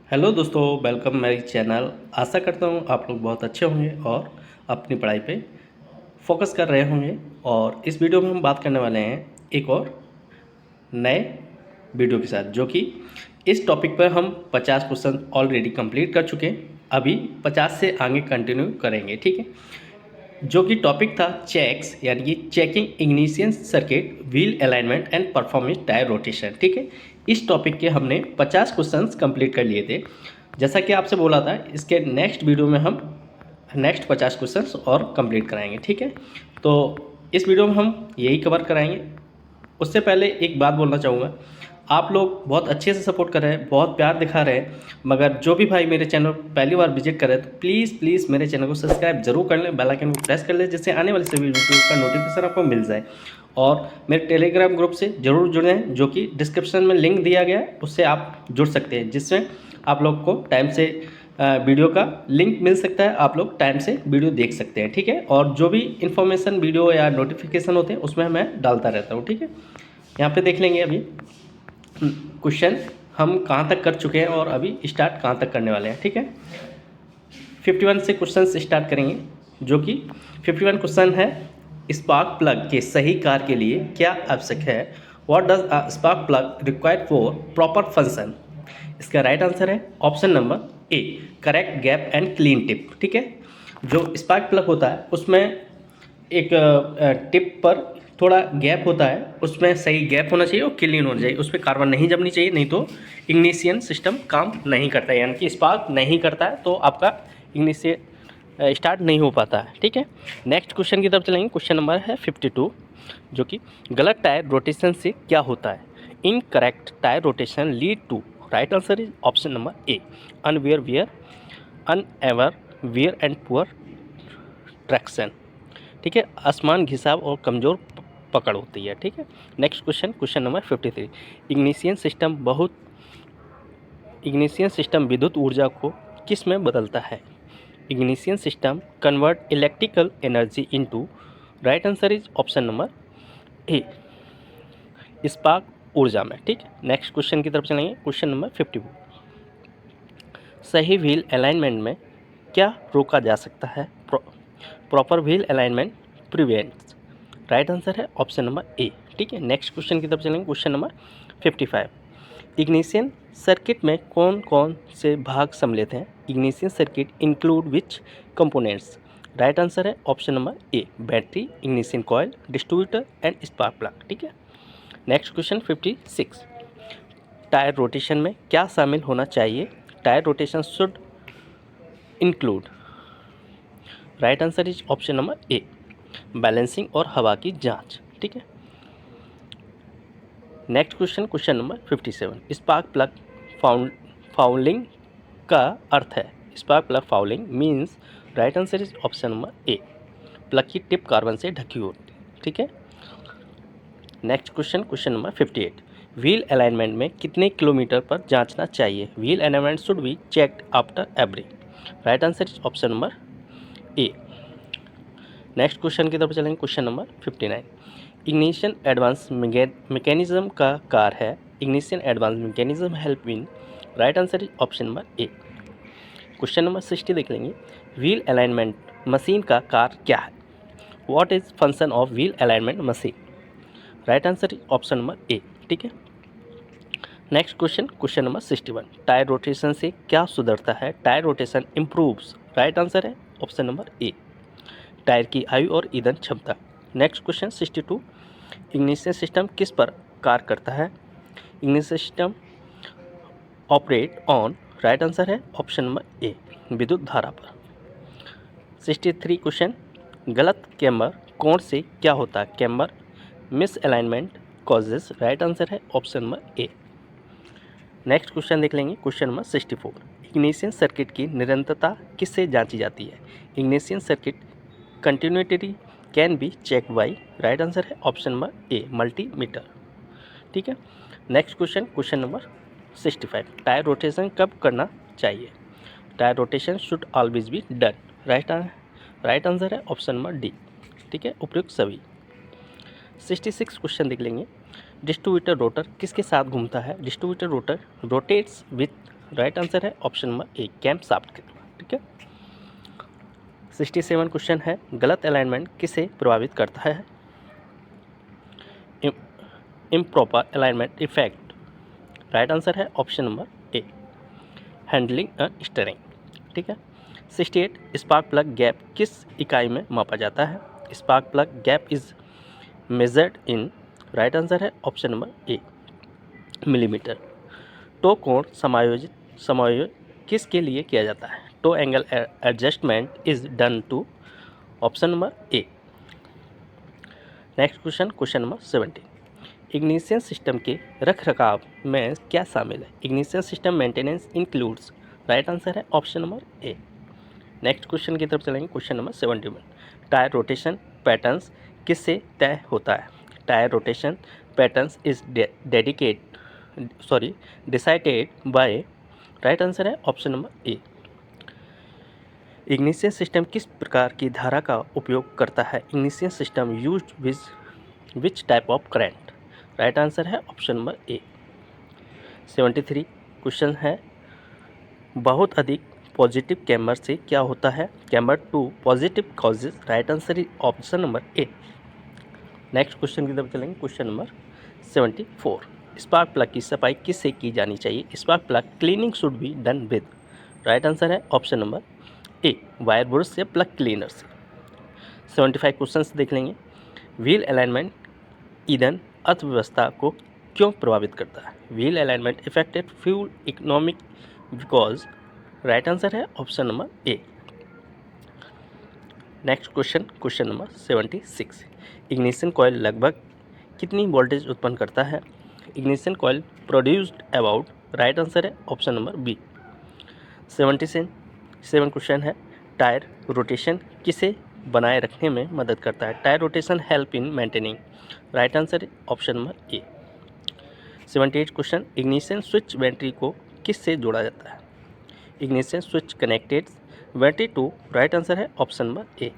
Hello दोस्तों, welcome मेरी channel. आशा करता हूँ आप लोग बहुत अच्छे होंगे और अपनी पढ़ाई पे फोकस कर रहे होंगे। और इस वीडियो में हम बात करने वाले हैं एक और नए वीडियो के साथ, जो कि इस टॉपिक पर हम 50 क्वेश्चन ऑलरेडी कंप्लीट कर चुके हैं। अभी 50 से आगे कंटिन्यू करेंगे, ठीक है। जो कि टॉपिक था चेक्स, यानी कि checking ignition circuit, wheel alignment and performance tyre rotation, ठीक है। इस टॉपिक के हमने 50 क्वेश्चंस कंप्लीट कर लिए थे। जैसा कि आपसे बोला था, इसके नेक्स्ट वीडियो में हम नेक्स्ट 50 क्वेश्चंस और कंप्लीट कराएंगे, ठीक है। तो इस वीडियो में हम यही कवर कराएंगे। उससे पहले एक बात बोलना चाहूँगा, आप लोग बहुत अच्छे से सपोर्ट कर रहे हैं, बहुत प्यार दिखा रहे हैं, मगर जो भी भाई मेरे चैनल पहली बार विजिट कर रहे हैं तो प्लीज़ मेरे चैनल को सब्सक्राइब जरूर कर लें, बेल आइकन को प्रेस कर लें, जिससे आने वाले सभी वीडियो का नोटिफिकेशन आपको मिल जाए। और मेरे टेलीग्राम ग्रुप से ज़रूर जुड़ें, जो कि डिस्क्रिप्शन में लिंक दिया गया है, उससे आप जुड़ सकते हैं, जिसमें आप लोग को टाइम से वीडियो का लिंक मिल सकता है, आप लोग टाइम से वीडियो देख सकते हैं, ठीक है। और जो भी इन्फॉर्मेशन वीडियो या नोटिफिकेशन होते हैं उसमें मैं डालता रहता हूँ, ठीक है। यहाँ पे देख लेंगे अभी क्वेश्चन हम कहाँ तक कर चुके हैं और अभी स्टार्ट कहाँ तक करने वाले हैं, ठीक है। 51 से क्वेश्चन स्टार्ट करेंगे, जो कि 51 क्वेश्चन है, स्पार्क प्लग के सही कार्य के लिए क्या आवश्यक है। What does a spark plug required for proper function. इसका राइट आंसर है option number A, correct gap and clean tip, ठीक है। जो स्पार्क प्लग होता है उसमें एक टिप पर थोड़ा गैप होता है, उसमें सही गैप होना चाहिए और क्लीन होना चाहिए, उसमें कार्बन नहीं जमनी चाहिए, नहीं तो इग्निशन सिस्टम काम नहीं करता है, यानी कि स्पार्क नहीं करता है, तो आपका इग्निशन स्टार्ट नहीं हो पाता है, ठीक है। नेक्स्ट क्वेश्चन की तरफ चलेंगे। क्वेश्चन नंबर है 52, जो कि गलत टायर रोटेशन से क्या होता है। Incorrect tyre rotation lead to, right answer is option number A, uneven wear, uneven wear and poor traction, ठीक है। आसमान घिसाव और कमज़ोर पकड़ होती है, ठीक है। Next question, question number 53, ignition system विद्युत ऊर्जा को किस में बदलता है। Ignition system convert electrical energy into, right answer is option number A, spark ऊर्जा में, ठीक है। नेक्स्ट क्वेश्चन की तरफ चलेंगे। क्वेश्चन नंबर 54, सही व्हील अलाइनमेंट में क्या रोका जा सकता है। Proper wheel alignment prevents, right answer है ऑप्शन नंबर ए, ठीक है। नेक्स्ट क्वेश्चन की तरफ चलेंगे। क्वेश्चन नंबर 55, इग्निशन सर्किट में कौन कौन से भाग सम्मिलित हैं। Ignition circuit include which components, right answer है option number A, battery, ignition coil, distributor and spark plug, ठीक है। नेक्स्ट क्वेश्चन 56, टायर रोटेशन में क्या शामिल होना चाहिए। Tyre rotation should include, right answer is option number A, balancing और हवा की जांच, ठीक है। Next question, question number 57, spark plug fouling का अर्थ है। Spark plug fouling means, right answer is option number A, plug की टिप कार्बन से ढकी होती है, ठीक है। Next question, question number 58, wheel alignment में कितने किलोमीटर पर जांचना चाहिए। Wheel alignment should be checked after every, right answer is option number A. Next question की तरफ चलेंगे। Question number 59, ignition advance mechanism का कार्य है। Ignition advance mechanism help in, right answer is option number A. Question number 60 देख लेंगे। Wheel alignment machine का कार्य क्या है। What is function of wheel alignment machine, right answer is option number A, ठीक है। Next question, question number 61, tyre rotation से क्या सुधरता है। Tyre rotation improves, right answer है ऑप्शन नंबर ए, टायर की आयु और ईंधन क्षमता। नेक्स्ट क्वेश्चन 62, इग्निशन सिस्टम किस पर कार्य करता है। Ignition system operate on, right answer है ऑप्शन नंबर ए, विद्युत धारा पर। 63 क्वेश्चन, गलत कैम्बर कोण से क्या होता है। Camber misalignment causes, right answer है option number A. Next question देख लेंगे। क्वेश्चन नंबर 64, इग्निशन सर्किट की निरंतरता किससे जांची जाती है। Ignition circuit continuity can be check by, right answer है ऑप्शन नंबर ए, मल्टीमीटर, ठीक है। Next question, question number 65, tyre rotation कब करना चाहिए। Tyre rotation should always be done, right answer है ऑप्शन नंबर डी, ठीक है, उपयुक्त सभी। 66 क्वेश्चन देख लेंगे। डिस्ट्रीब्यूटर रोटर किसके साथ घूमता है। Distributor rotor rotates with right answer है option number A, camshaft के द्वारा। ठीक है, 67 क्वेश्चन है, गलत अलाइनमेंट किसे प्रभावित करता है? Improper alignment effect. Right answer है option number A, handling and steering. ठीक है, 68 स्पार्क प्लग गैप किस इकाई में मापा जाता है? Spark plug gap is measured in, right answer है option number A, millimetre. Toe कोण समायोजित किसके लिए किया जाता है? Toe angle adjustment is done to, option number A. Next question, question number 70, ignition system के रख रखाव में क्या शामिल है? Ignition system maintenance includes, right answer है option number A. Next question की तरफ चलेंगे, question number 71, tyre rotation patterns किससे तय होता है? Tyre rotation patterns is decided by, right answer है option number A. Ignition system किस प्रकार की धारा का उपयोग करता है? Ignition system used which type of current, right answer है ऑप्शन नंबर ए। 73 क्वेश्चन है, बहुत अधिक पॉजिटिव कैम्बर से क्या होता है? Camber too positive causes, right answer is option number A. Next question की तरफ चलेंगे, क्वेश्चन नंबर 74, स्पार्क प्लग की सफाई किससे की जानी चाहिए? Spark plug cleaning should be done with, right answer है option number A, wire brush से प्लग क्लीनर से। 75 क्वेश्चन देख लेंगे, व्हील अलाइनमेंट ईंधन अर्थव्यवस्था को क्यों प्रभावित करता है? Wheel alignment affected fuel economic because, right answer है option number A. Next question, question number 76, ignition coil लगभग कितनी वोल्टेज उत्पन्न करता है? Ignition coil produced about, right answer है ऑप्शन नंबर बी। 77 क्वेश्चन है, टायर रोटेशन किसे बनाए रखने में मदद करता है? Tyre rotation help in maintaining, right answer है option number A. 78 question, ignition switch battery को किससे जोड़ा जाता है? Ignition switch connected battery to, right answer है ऑप्शन नंबर ए।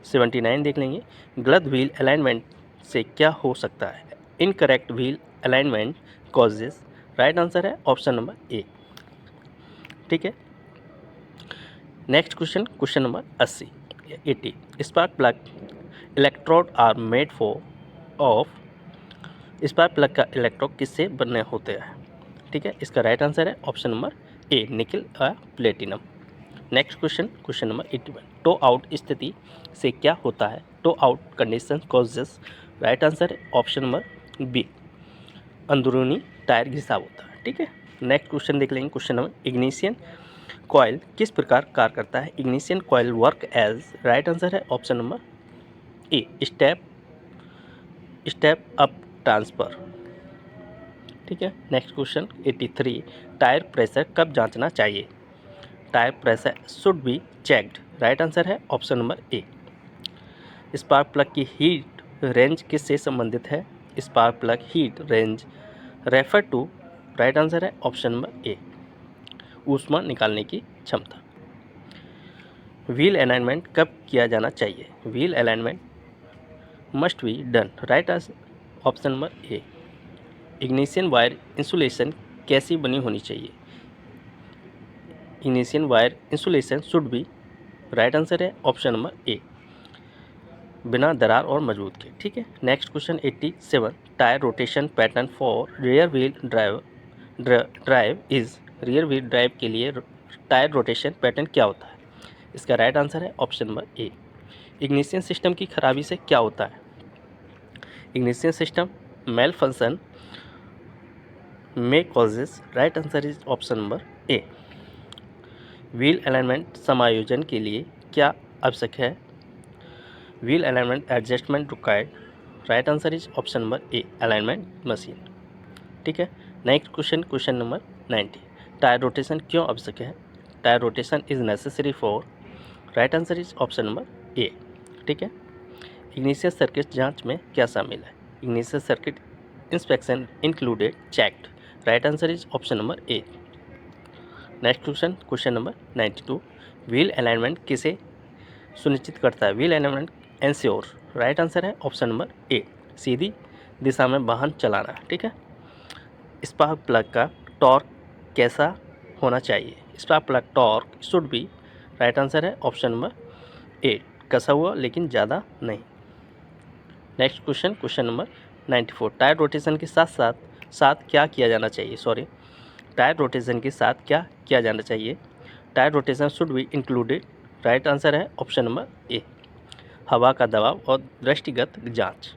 79 देख लेंगे, गलत व्हील अलाइनमेंट से क्या हो सकता है? Incorrect wheel alignment causes, right answer है ऑप्शन नंबर ए। ठीक है, next question, question number 80, spark plug electrode are made for of, spark plug का इलेक्ट्रोड किससे बने होते हैं? ठीक है, इसका राइट आंसर है ऑप्शन नंबर ए, निकल और platinum. Next question, question number 81, toe out स्थिति से क्या होता है? Toe out condition causes, right answer है ऑप्शन नंबर बी, अंदरूनी टायर घिसाव होता है। ठीक है, नेक्स्ट क्वेश्चन देख लेंगे, क्वेश्चन नंबर, इग्निशन कॉइल किस प्रकार कार्य करता है? Ignition coil work as, right answer है option number A, step up transfer. ठीक है, नेक्स्ट क्वेश्चन 83, टायर प्रेशर कब जांचना चाहिए? Tyre pressure should be checked, right answer है option number A. Spark plug की हीट रेंज किससे संबंधित है? Spark plug heat range refer to, right answer है ऑप्शन नंबर ए, ऊष्मा निकालने की क्षमता। व्हील अलाइनमेंट कब किया जाना चाहिए? Wheel alignment must be done, right option number A. Ignition wire insulation कैसी बनी होनी चाहिए? Ignition wire insulation should be, right answer है ऑप्शन नंबर ए, बिना दरार और मजबूत के। ठीक है, next question 87, tyre rotation pattern for rear wheel drive is, rear wheel drive के लिए टायर रोटेशन पैटर्न क्या होता है? इसका राइट आंसर है option number A. Ignition system की खराबी से क्या होता है? इग्निशन सिस्टम मेल फंक्शन में causes, right answer is option number A. Wheel alignment समायोजन के लिए क्या आवश्यक है? Wheel alignment adjustment required, right answer is option number A, alignment machine. ठीक है, next question, question number 90, tyre rotation क्यों आवश्यक है? Tyre rotation is necessary for, right answer is option number A. ठीक है, इग्निशन सर्किट जांच में क्या शामिल है? Ignition circuit inspection included checked, right answer is option number A. Next question, question number 92, wheel alignment किसे सुनिश्चित करता है? Wheel alignment ensure, right answer है ऑप्शन नंबर ए, सीधी दिशा में वाहन चलाना। ठीक है, स्पार्क प्लग का टॉर्क कैसा होना चाहिए? Spark plug torque should be, right answer है ऑप्शन नंबर ए, कसा हुआ लेकिन ज़्यादा नहीं। Next question, question number 94, tyre rotation के साथ साथ साथ क्या किया जाना चाहिए? टायर रोटेशन के साथ क्या किया जाना चाहिए? Tyre rotation should be included, right answer है ऑप्शन नंबर ए, हवा का दबाव और दृष्टिगत जांच।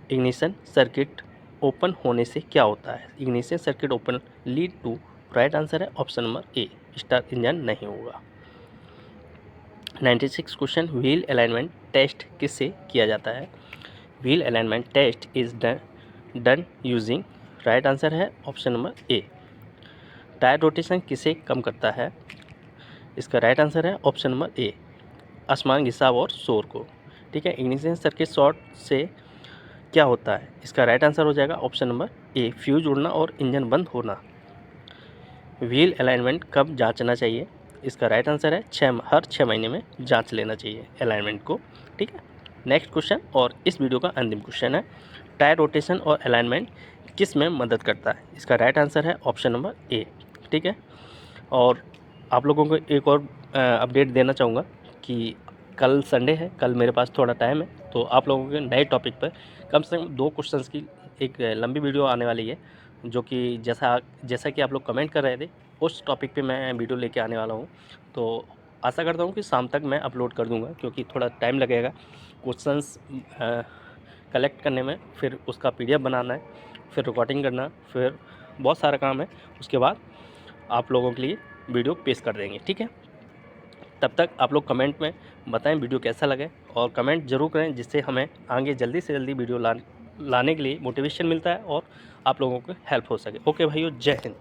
इग्निशन सर्किट ओपन होने से क्या होता है? Ignition circuit open lead to, right answer है option number A, start engine नहीं होगा। 96 क्वेश्चन, व्हील अलाइनमेंट टेस्ट किससे किया जाता है? Wheel alignment test is done using, right answer है option number A, tyre rotation किसे कम करता है? इसका राइट आंसर है ऑप्शन नंबर ए, आसमान घिसाव और शोर को। ठीक है, इग्निशन सर्किट शॉर्ट से क्या होता है? इसका राइट आंसर हो जाएगा ऑप्शन नंबर ए, फ्यूज उड़ना और इंजन बंद होना। व्हील अलाइनमेंट कब जांचना चाहिए? इसका राइट आंसर है हर 6 महीने में जांच लेना चाहिए अलाइनमेंट को। ठीक है, नेक्स्ट क्वेश्चन और इस वीडियो का अंतिम क्वेश्चन है, टायर रोटेशन और अलाइनमेंट किस में मदद करता है? इसका राइट आंसर है ऑप्शन नंबर ए। ठीक है, और आप लोगों को एक और अपडेट देना चाहूँगा कि कल संडे है, कल मेरे पास थोड़ा टाइम है, तो आप लोगों के नए टॉपिक पर कम से कम 2 क्वेश्चंस की एक लंबी वीडियो आने वाली है, जो कि जैसा कि आप लोग कमेंट कर रहे थे उस टॉपिक पे मैं वीडियो लेके आने वाला हूँ। तो आशा करता हूँ कि शाम तक मैं अपलोड कर दूँगा, क्योंकि थोड़ा टाइम लगेगा क्वेश्चंस कलेक्ट करने में, फिर उसका PDF बनाना है, फिर रिकॉर्डिंग करना, फिर बहुत सारा काम है। उसके बाद आप लोगों के लिए वीडियो पेश कर देंगे। ठीक है, तब तक आप लोग कमेंट में बताएं वीडियो कैसा लगे, और कमेंट ज़रूर करें, जिससे हमें आगे जल्दी से जल्दी वीडियो लाने के लिए मोटिवेशन मिलता है और आप लोगों को हेल्प हो सके। ओके भाइयों, जय हिंद।